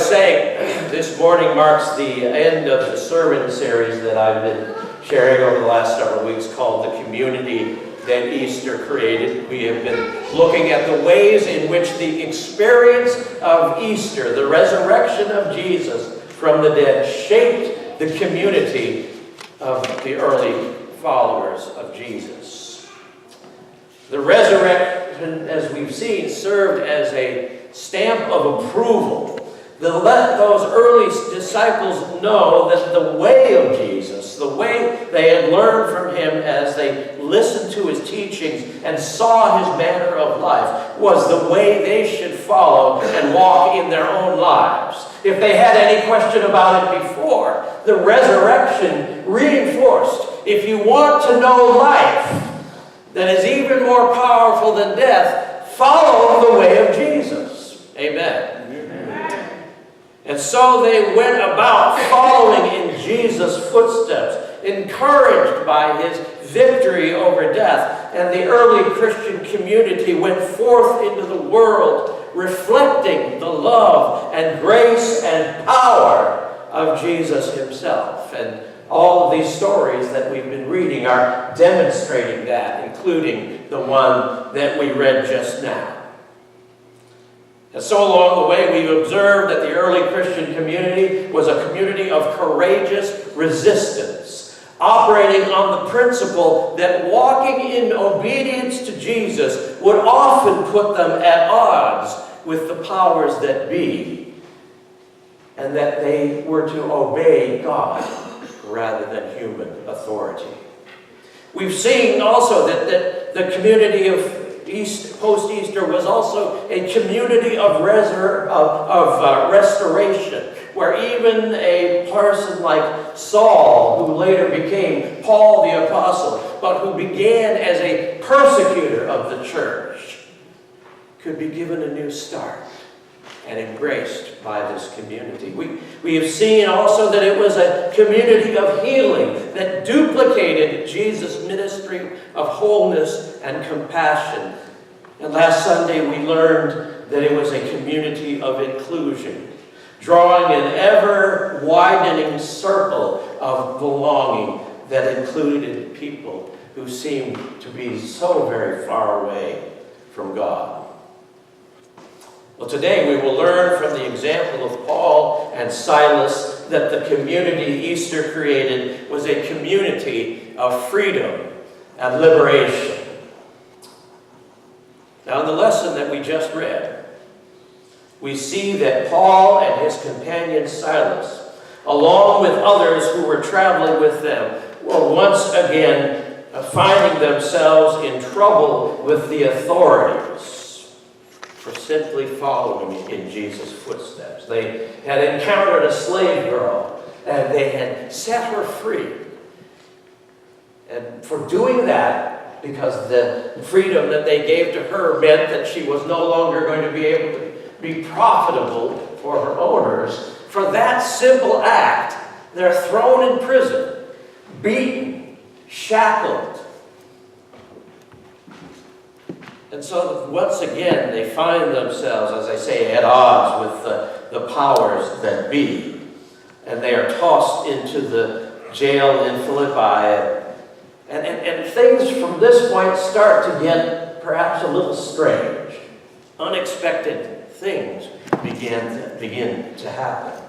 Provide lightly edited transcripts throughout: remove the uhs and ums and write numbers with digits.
was saying, this morning marks the end of the sermon series that I've been sharing over the last several weeks called The Community That Easter Created. We have been looking at the ways in which the experience of Easter, the resurrection of Jesus from the dead, shaped the community of the early followers of Jesus. The resurrection, as we've seen, served as a stamp of approval that let those early disciples know that the way of Jesus, the way they had learned from him as they listened to his teachings and saw his manner of life, was the way they should follow and walk in their own lives. If they had any question about it before, the resurrection reinforced, if you want to know life that is even more powerful than death, follow the way of Jesus. Amen. Amen. And so they went about following in Jesus' footsteps, encouraged by his victory over death. And the early Christian community went forth into the world, reflecting the love and grace and power of Jesus himself. And all of these stories that we've been reading are demonstrating that, including the one that we read just now. And so along the way, we've observed that the early Christian community was a community of courageous resistance, operating on the principle that walking in obedience to Jesus would often put them at odds with the powers that be, and that they were to obey God rather than human authority. We've seen also that the community of post-Easter was also a community of restoration, where even a person like Saul, who later became Paul the Apostle, but who began as a persecutor of the church, could be given a new start and embraced by this community. We have seen also that it was a community of healing that duplicated Jesus' ministry of wholeness and compassion. And last Sunday we learned that it was a community of inclusion, drawing an ever-widening circle of belonging that included people who seemed to be so very far away from God. Well, today we will learn from the example of Paul and Silas that the community Easter created was a community of freedom and liberation. Now, in the lesson that we just read, we see that Paul and his companion Silas, along with others who were traveling with them, were once again finding themselves in trouble with the authorities for simply following in Jesus' footsteps. They had encountered a slave girl, and they had set her free. And for doing that, because the freedom that they gave to her meant that she was no longer going to be able to be profitable for her owners, for that simple act, they're thrown in prison, beaten, shackled. And so once again, they find themselves, as I say, at odds with the powers that be. And they are tossed into the jail in Philippi. And things from this point start to get perhaps a little strange. Unexpected things begin to happen.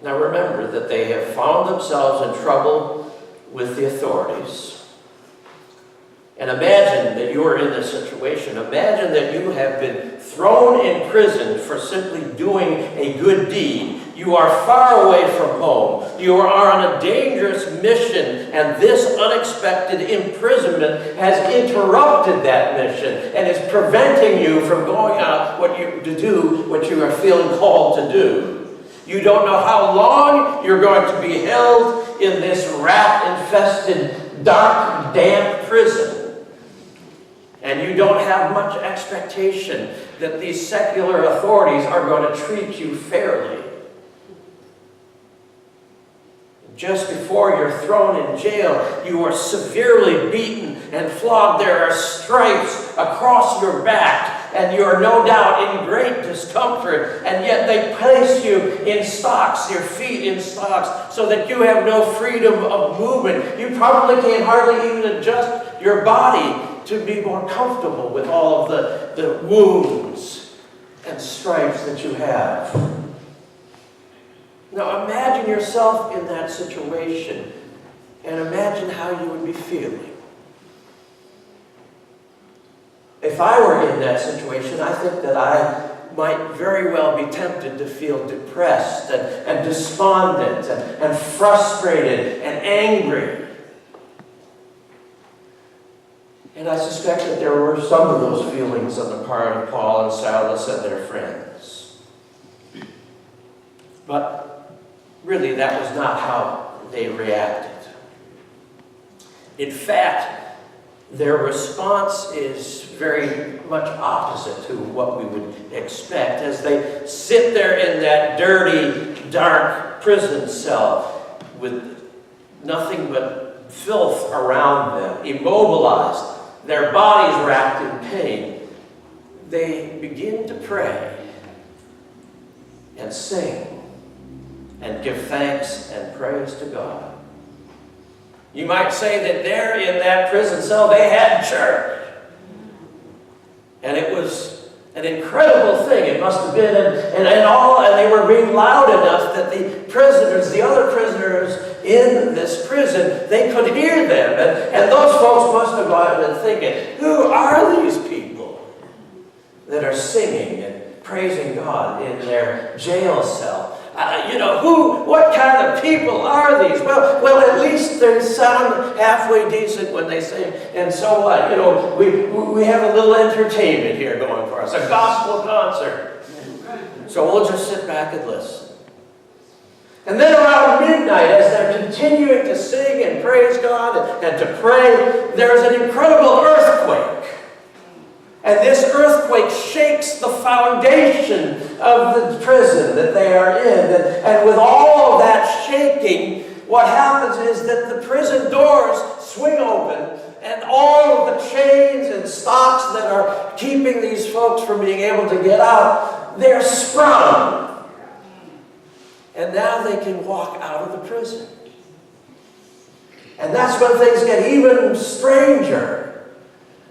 Now remember that they have found themselves in trouble with the authorities. And imagine that you are in this situation. Imagine that you have been thrown in prison for simply doing a good deed. You are far away from home. You are on a dangerous mission, and this unexpected imprisonment has interrupted that mission and is preventing you from going out to do what you are feeling called to do. You don't know how long you're going to be held in this rat-infested, dark, damp prison. And you don't have much expectation that these secular authorities are going to treat you fairly. Just before you're thrown in jail, you are severely beaten and flogged. There are stripes across your back, and you are no doubt in great discomfort, and yet they place you in stocks, your feet in stocks, so that you have no freedom of movement. You probably can hardly even adjust your body to be more comfortable with all of the wounds and stripes that you have. Now imagine yourself in that situation, and imagine how you would be feeling. If I were in that situation, I think that I might very well be tempted to feel depressed and despondent and frustrated and angry. And I suspect that there were some of those feelings on the part of Paul and Silas and their friends. But really, that was not how they reacted. In fact, their response is very much opposite to what we would expect as they sit there in that dirty, dark prison cell with nothing but filth around them, immobilized, their bodies wrapped in pain. They begin to pray and sing and give thanks and praise to God. You might say that there in that prison cell they had church. And it was an incredible thing. It must have been. And they were being loud enough that the prisoners, the other prisoners in this prison, they could hear them. And those folks must have been thinking, who are these people that are singing and praising God in their jail cell? What kind of people are these? Well, at least they sound halfway decent when they sing. And so what? We have a little entertainment here going for us, a gospel concert. So we'll just sit back and listen. And then around midnight, as they're continuing to sing and praise God and to pray, there's an incredible earthquake. And this earthquake shakes the foundation of the prison that they are in. And with all of that shaking, what happens is that the prison doors swing open, and all of the chains and stocks that are keeping these folks from being able to get out, they're sprung. And now they can walk out of the prison. And that's when things get even stranger.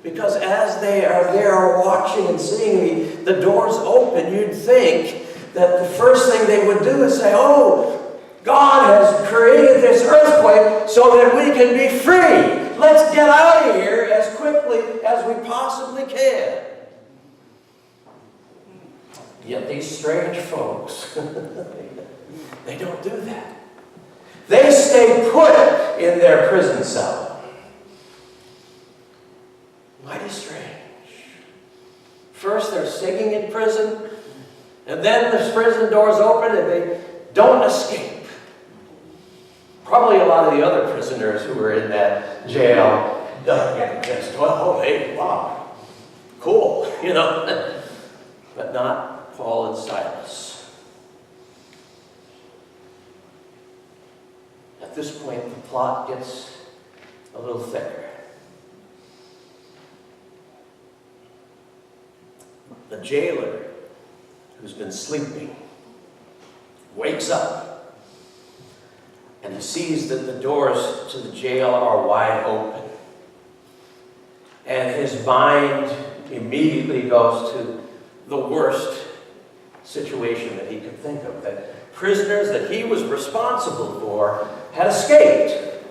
Because as they are there watching and seeing the doors open, you'd think that the first thing they would do is say, oh, God has created this earthquake so that we can be free. Let's get out of here as quickly as we possibly can. Yet these strange folks, they don't do that. They stay put in their prison cell. Mighty strange. First they're singing in prison, and then the prison doors open and they don't escape. Probably a lot of the other prisoners who were in that jail just, oh, hey, wow, cool, but not Paul and Silas. At this point, the plot gets a little thicker. The jailer, who's been sleeping, wakes up, and he sees that the doors to the jail are wide open. And his mind immediately goes to the worst situation that he could think of, that prisoners that he was responsible for had escaped.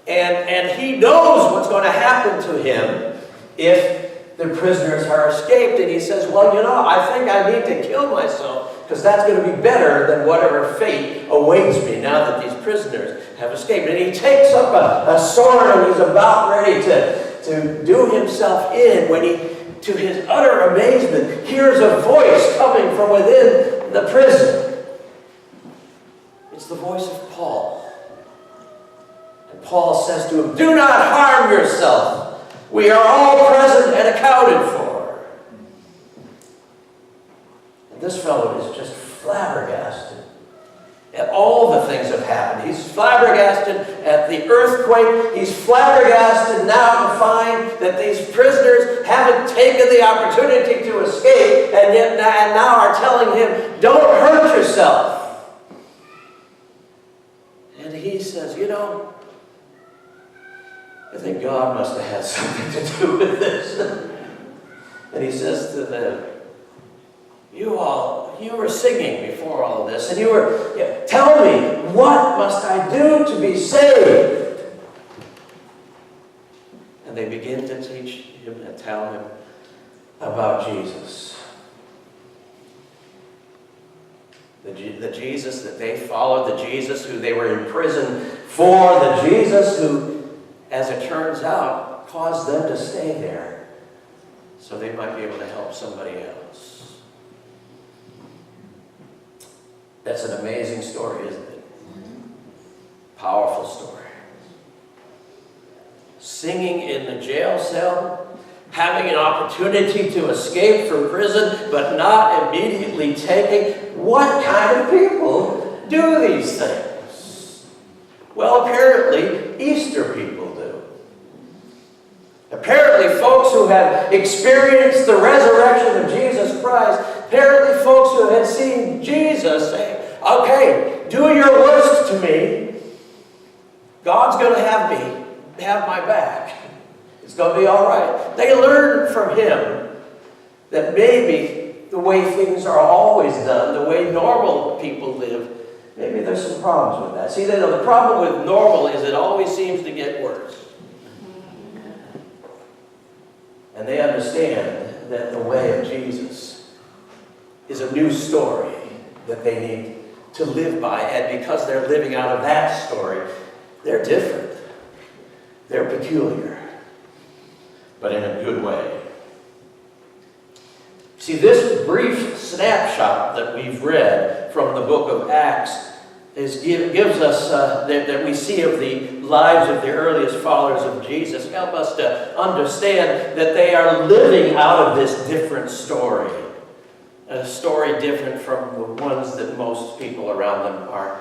And he knows what's going to happen to him if the prisoners are escaped, and he says, well, I think I need to kill myself because that's going to be better than whatever fate awaits me now that these prisoners have escaped. And he takes up a sword and he's about ready to do himself in when he, to his utter amazement, hears a voice coming from within the prison. It's the voice of Paul. And Paul says to him, do not harm yourself. We are all present and accounted for. And this fellow is just flabbergasted. at all the things that have happened. He's flabbergasted at the earthquake. He's flabbergasted now to find that these prisoners haven't taken the opportunity to escape, and yet now are telling him, don't hurt yourself. And he says, you know, I think God must have had something to do with this. And he says to them, you were singing before all of this, and tell me, what must I do to be saved? And they begin to teach him and tell him about Jesus. The Jesus that they followed, the Jesus who they were in prison for, the Jesus who, as it turns out, caused them to stay there so they might be able to help somebody else. That's an amazing story, isn't it? Powerful story. Singing in the jail cell, having an opportunity to escape from prison, but not immediately taking. What kind of people do these things? Well, apparently, Easter people do. Apparently, folks who have experienced the resurrection of Jesus Christ, apparently folks who had seen Jesus say, okay, do your worst to me. God's going to have my back. It's going to be all right. They learned from him that maybe the way things are always done, the way normal people live, maybe there's some problems with that. See, the problem with normal is it always seems to get worse. And they understand that the way of Jesus is a new story that they need to live by. And because they're living out of that story, they're different. They're peculiar. But in a good way. See, this brief snapshot that we've read from the book of Acts gives us, that we see of the lives of the earliest followers of Jesus, help us to understand that they are living out of this different story. A story different from the ones that most people around them are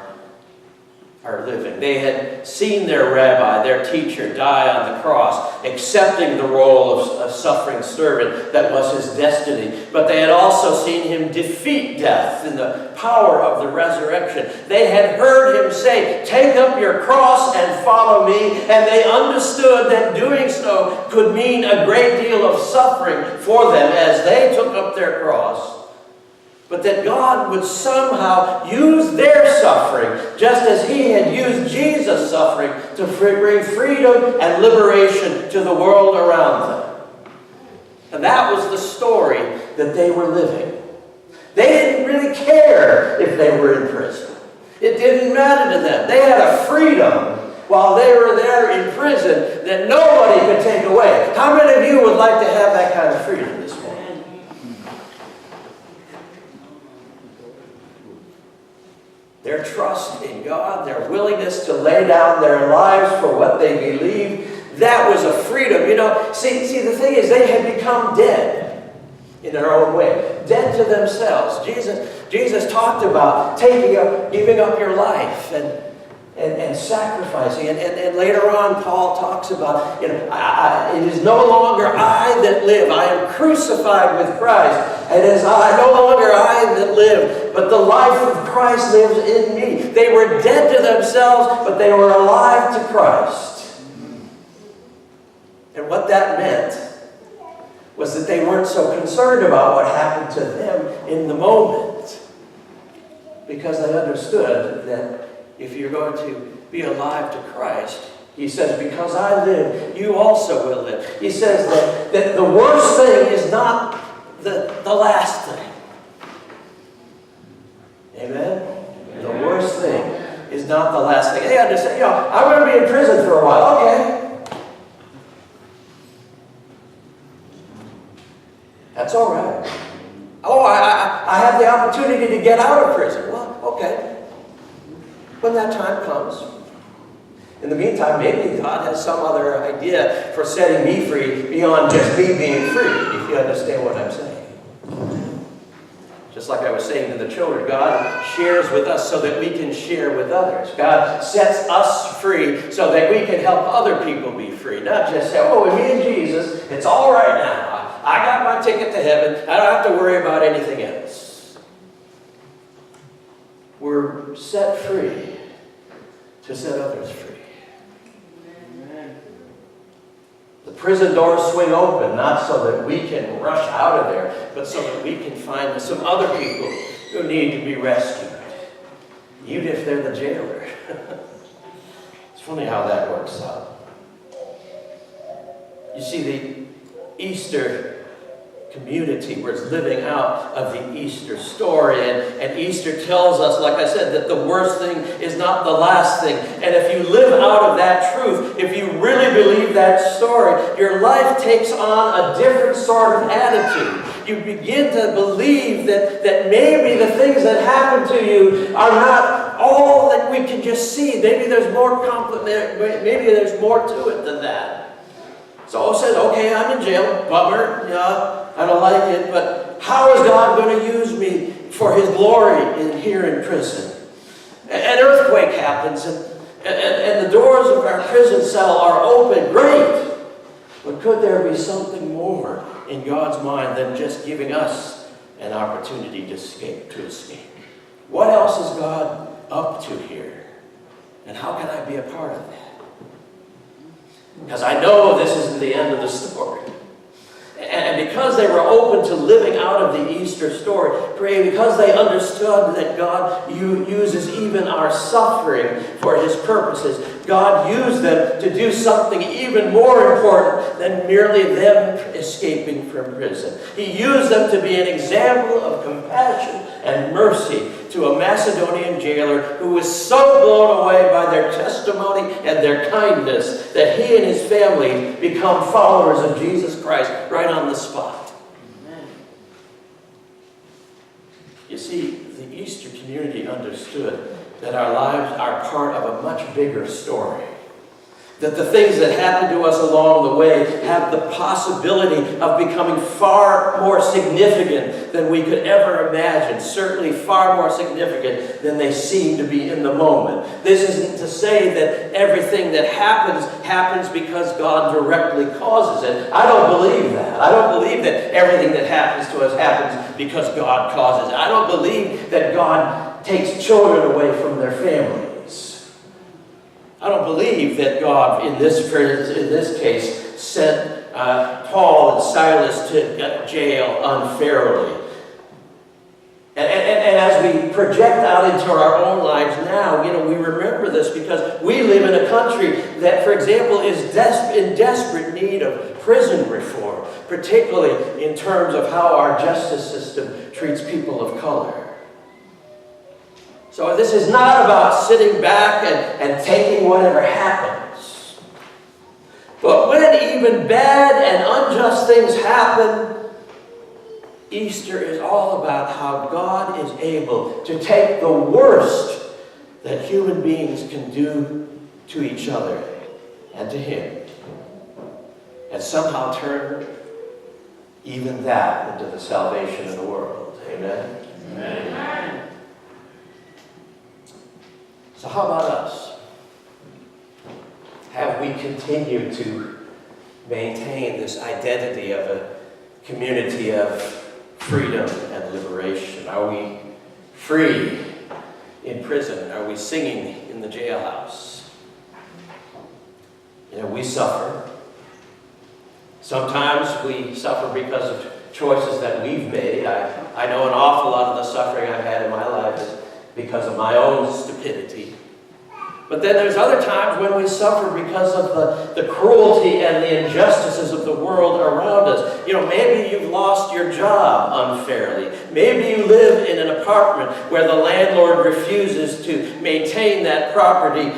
living. They had seen their rabbi, their teacher, die on the cross, accepting the role of a suffering servant that was his destiny. But they had also seen him defeat death in the power of the resurrection. They had heard him say, take up your cross and follow me. And they understood that doing so could mean a great deal of suffering for them as they took up their cross. But that God would somehow use their suffering, just as he had used Jesus' suffering, to bring freedom and liberation to the world around them. And that was the story that they were living. They didn't really care if they were in prison. It didn't matter to them. They had a freedom while they were there in prison that nobody could take away. How many of you would like to have that kind of freedom this morning? Their trust in God, their willingness to lay down their lives for what they believed, that was a freedom. You know, see, the thing is, they had become dead in their own way, dead to themselves. Jesus talked about giving up your life and sacrificing. And later on, Paul talks about, it is no longer I that live. I am crucified with Christ. And it is no longer I that live, but the life of Christ lives in me. They were dead to themselves, but they were alive to Christ. And what that meant was that they weren't so concerned about what happened to them in the moment, because they understood that if you're going to be alive to Christ, he says, because I live, you also will live. He says that the worst thing is not the last thing. Amen? The worst thing is not the last thing. They understand, I'm going to be in prison for a while. Okay. That's all right. Oh, I have the opportunity to get out of prison. Well, okay. When that time comes. In the meantime, maybe God has some other idea for setting me free beyond just me being free, if you understand what I'm saying. Just like I was saying to the children, God shares with us so that we can share with others. God sets us free so that we can help other people be free. Not just say, oh, with me and Jesus, it's all right now. I got my ticket to heaven. I don't have to worry about anything else. We're set free to set others free. The prison doors swing open, not so that we can rush out of there, but so that we can find some other people who need to be rescued, even if they're the jailer. It's funny how that works out. You see, the Easter community was living out of the Easter story, and Easter tells us, like I said, that the worst thing is not the last thing. And if you live out of that truth, if you really believe that story, your life takes on a different sort of attitude. You begin to believe that maybe the things that happen to you are not all that we can just see. Maybe there's more maybe there's more to it than that. So it says, okay, I'm in jail, bummer, yeah, I don't like it, but how is God going to use me for His glory here in prison? An earthquake happens, and the doors of our prison cell are open. Great! But could there be something more in God's mind than just giving us an opportunity to escape? What else is God up to here? And how can I be a part of that? Because I know this isn't the end of the story. And because they were open to living out of the Easter story, because they understood that God uses even our suffering for His purposes, God used them to do something even more important than merely them escaping from prison. He used them to be an example of compassion and mercy to a Macedonian jailer who was so blown away by their testimony and their kindness that he and his family become followers of Jesus Christ right on the spot. Amen. You see, the Easter community understood that our lives are part of a much bigger story. That the things that happen to us along the way have the possibility of becoming far more significant than we could ever imagine. Certainly far more significant than they seem to be in the moment. This isn't to say that everything that happens because God directly causes it. I don't believe that. I don't believe that everything that happens to us happens because God causes it. I don't believe that God takes children away from their families. I don't believe that God, in this case, sent Paul and Silas to jail unfairly. And as we project out into our own lives now, we remember this because we live in a country that, for example, is in desperate need of prison reform, particularly in terms of how our justice system treats people of color. So this is not about sitting back and taking whatever happens. But when even bad and unjust things happen, Easter is all about how God is able to take the worst that human beings can do to each other and to Him, and somehow turn even that into the salvation of the world. Amen? Amen. So how about us? Have we continued to maintain this identity of a community of freedom and liberation? Are we free in prison? Are we singing in the jailhouse? We suffer. Sometimes we suffer because of choices that we've made. I know an awful lot of the suffering I've had in my life is because of my own stupidity. But then there's other times when we suffer because of the cruelty and the injustices of the world around us. Maybe you've lost your job unfairly. Maybe you live in an apartment where the landlord refuses to maintain that property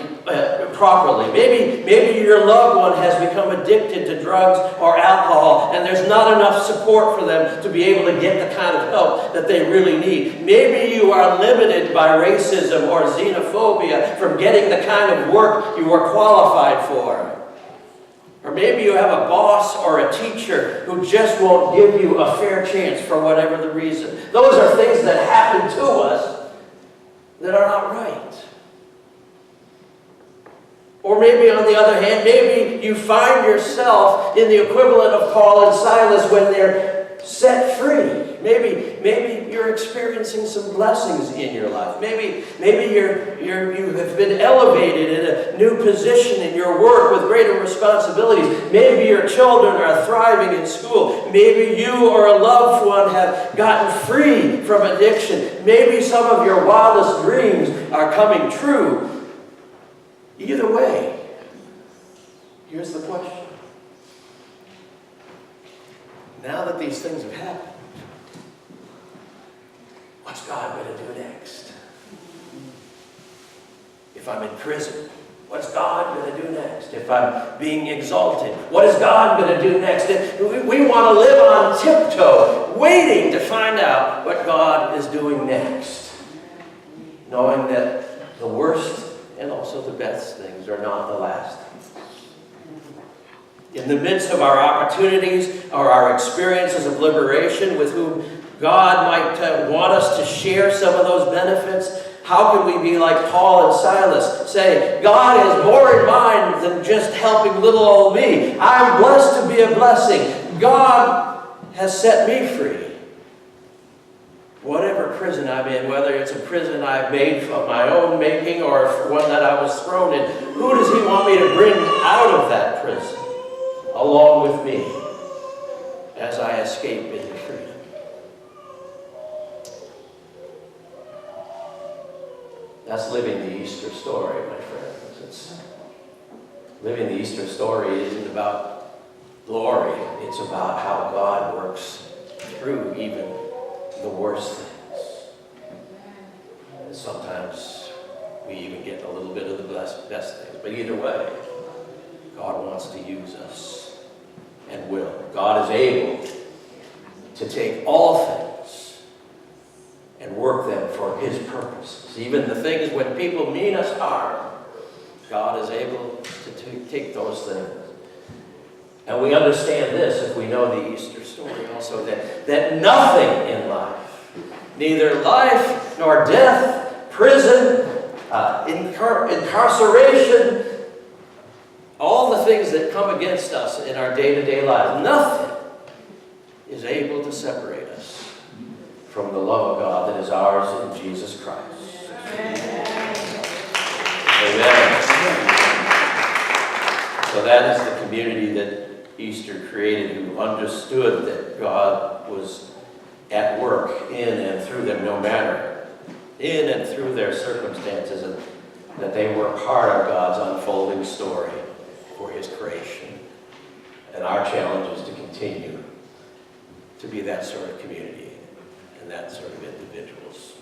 properly. Maybe your loved one has become addicted to drugs or alcohol, and there's not enough support for them to be able to get the kind of help that they really need. Maybe you are limited by racism or xenophobia from getting the kind of work you are qualified for. Or maybe you have a boss or a teacher who just won't give you a fair chance for whatever the reason. Those are things that happen to us that are not right. Or maybe on the other hand, maybe you find yourself in the equivalent of Paul and Silas when they're set free. Maybe you're experiencing some blessings in your life. Maybe you have been elevated in a new position in your work with greater responsibilities. Maybe your children are thriving in school. Maybe you or a loved one have gotten free from addiction. Maybe some of your wildest dreams are coming true. Either way, here's the question. Now that these things have happened, what's God going to do next? If I'm in prison, what's God going to do next? If I'm being exalted, what is God going to do next? We want to live on tiptoe, waiting to find out what God is doing next, knowing that the worst and also the best things are not the last. In the midst of our opportunities or our experiences of liberation with whom God might want us to share some of those benefits, how can we be like Paul and Silas, say, God has more in mind than just helping little old me. I'm blessed to be a blessing. God has set me free. Whatever prison I'm in, whether it's a prison I've made of my own making or one that I was thrown in, who does He want me to bring out of that prison along with me as I escape into freedom? That's living the Easter story, my friends. Living the Easter story isn't about glory. It's about how God works through even the worst things. And sometimes we even get a little bit of the best things. But either way, God wants to use us and will. God is able to take all things and work them for His purposes. Even the things when people mean us harm, God is able to take those things. And we understand this if we know the Easter story also, that nothing in life, neither life nor death, prison, incarceration, all the things that come against us in our day-to-day lives, nothing is able to separate us from the love of God that is ours in Jesus Christ. Amen. So that is the community that Easter created, who understood that God was at work in and through them, no matter in and through their circumstances, and that they were part of God's unfolding story for His creation. And our challenge is to continue to be that sort of community and that sort of individuals.